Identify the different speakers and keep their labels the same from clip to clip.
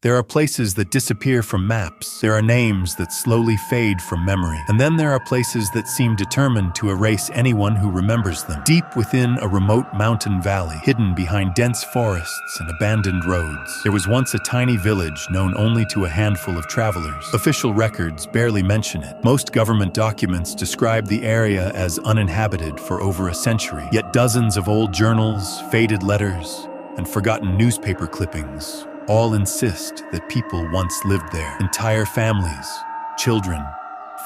Speaker 1: There are places that disappear from maps. There are names that slowly fade from memory. And then there are places that seem determined to erase anyone who remembers them. Deep within a remote mountain valley, hidden behind dense forests and abandoned roads, there was once a tiny village known only to a handful of travelers. Official records barely mention it. Most government documents describe the area as uninhabited for over a century. Yet dozens of old journals, faded letters, and forgotten newspaper clippings all insist that people once lived there. Entire families, children,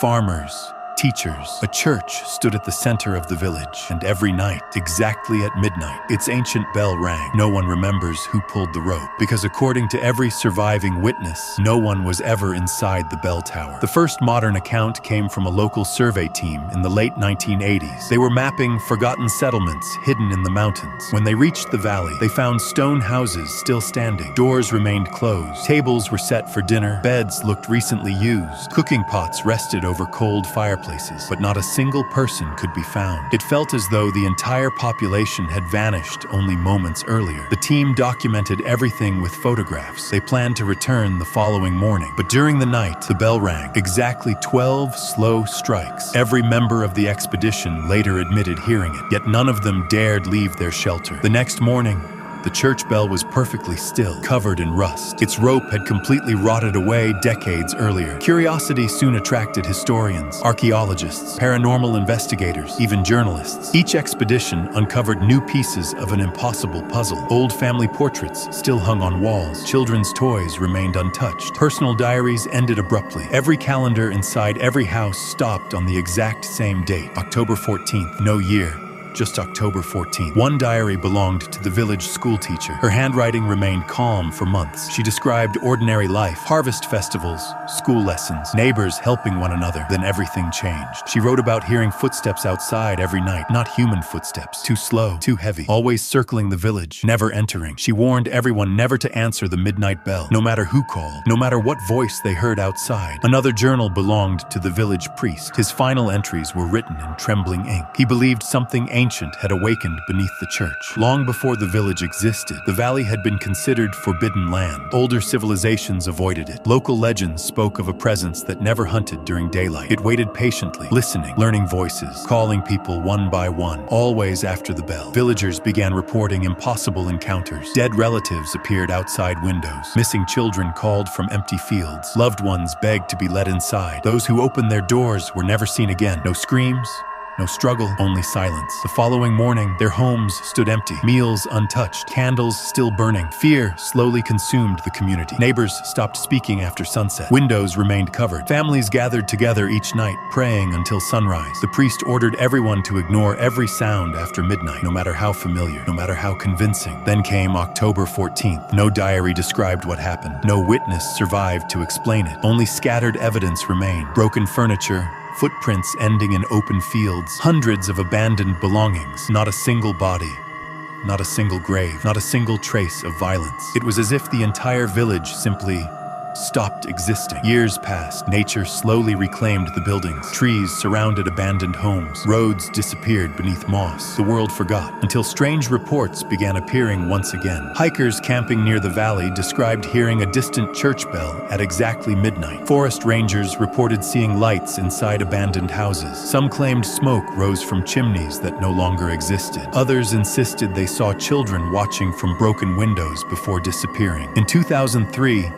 Speaker 1: farmers, teachers. A church stood at the center of the village, and every night, exactly at midnight, its ancient bell rang. No one remembers who pulled the rope, because according to every surviving witness, no one was ever inside the bell tower. The first modern account came from a local survey team in the late 1980s. They were mapping forgotten settlements hidden in the mountains. When they reached the valley, they found stone houses still standing. Doors remained closed. Tables were set for dinner. Beds looked recently used. Cooking pots rested over cold fireplaces. But not a single person could be found. It felt as though the entire population had vanished only moments earlier. The team documented everything with photographs. They planned to return the following morning. But during the night, the bell rang. Exactly 12 slow strikes. Every member of the expedition later admitted hearing it, yet none of them dared leave their shelter. The next morning, the church bell was perfectly still, covered in rust. Its rope had completely rotted away decades earlier. Curiosity soon attracted historians, archaeologists, paranormal investigators, even journalists. Each expedition uncovered new pieces of an impossible puzzle. Old family portraits still hung on walls. Children's toys remained untouched. Personal diaries ended abruptly. Every calendar inside every house stopped on the exact same date, October 14th, no year. Just October 14th. One diary belonged to the village school teacher. Her handwriting remained calm for months. She described ordinary life, harvest festivals, school lessons, neighbors helping one another. Then everything changed. She wrote about hearing footsteps outside every night, not human footsteps, too slow, too heavy, always circling the village, never entering. She warned everyone never to answer the midnight bell, no matter who called, no matter what voice they heard outside. Another journal belonged to the village priest. His final entries were written in trembling ink. He believed something ancient had awakened beneath the church. Long before the village existed, the valley had been considered forbidden land. Older civilizations avoided it. Local legends spoke of a presence that never hunted during daylight. It waited patiently, listening, learning voices, calling people one by one, always after the bell. Villagers began reporting impossible encounters. Dead relatives appeared outside windows. Missing children called from empty fields. Loved ones begged to be let inside. Those who opened their doors were never seen again. No screams, no struggle, only silence. The following morning, their homes stood empty, meals untouched, candles still burning. Fear slowly consumed the community. Neighbors stopped speaking after sunset. Windows remained covered. Families gathered together each night, praying until sunrise. The priest ordered everyone to ignore every sound after midnight, no matter how familiar, no matter how convincing. Then came October 14th. No diary described what happened. No witness survived to explain it. Only scattered evidence remained. Broken furniture, footprints ending in open fields, hundreds of abandoned belongings, not a single body, not a single grave, not a single trace of violence. It was as if the entire village simply stopped existing. Years passed. Nature slowly reclaimed the buildings. Trees surrounded abandoned homes. Roads disappeared beneath moss. The world forgot, until strange reports began appearing once again. Hikers camping near the valley described hearing a distant church bell at exactly midnight. Forest rangers reported seeing lights inside abandoned houses. Some claimed smoke rose from chimneys that no longer existed. Others insisted they saw children watching from broken windows before disappearing. In 2003,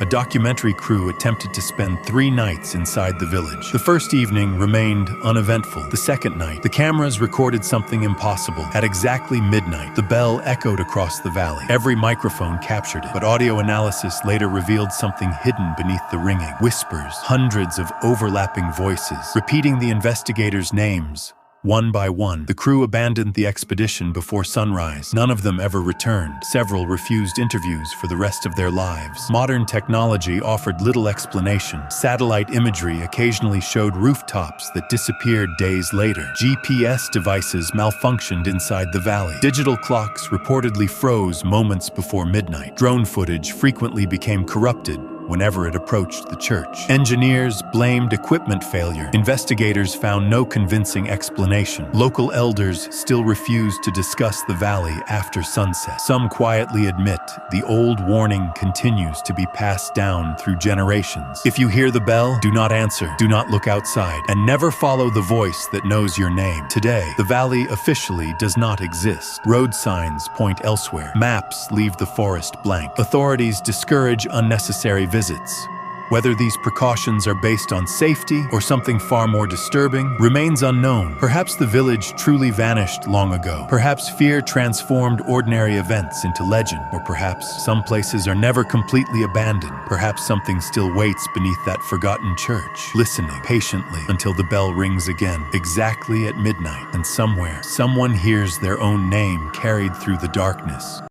Speaker 1: a documentary crew attempted to spend 3 nights inside the village. The first evening remained uneventful. The second night, the cameras recorded something impossible. At exactly midnight, the bell echoed across the valley. Every microphone captured it, but audio analysis later revealed something hidden beneath the ringing. Whispers, hundreds of overlapping voices, repeating the investigators' names. One by one, the crew abandoned the expedition before sunrise. None of them ever returned. Several refused interviews for the rest of their lives. Modern technology offered little explanation. Satellite imagery occasionally showed rooftops that disappeared days later. GPS devices malfunctioned inside the valley. Digital clocks reportedly froze moments before midnight. Drone footage frequently became corrupted, whenever it approached the church. Engineers blamed equipment failure. Investigators found no convincing explanation. Local elders still refused to discuss the valley after sunset. Some quietly admit the old warning continues to be passed down through generations. If you hear the bell, do not answer, do not look outside, and never follow the voice that knows your name. Today, the valley officially does not exist. Road signs point elsewhere. Maps leave the forest blank. Authorities discourage unnecessary visits. Whether these precautions are based on safety or something far more disturbing remains unknown. Perhaps the village truly vanished long ago. Perhaps fear transformed ordinary events into legend. Or perhaps some places are never completely abandoned. Perhaps something still waits beneath that forgotten church, listening patiently until the bell rings again, exactly at midnight. And somewhere, someone hears their own name carried through the darkness.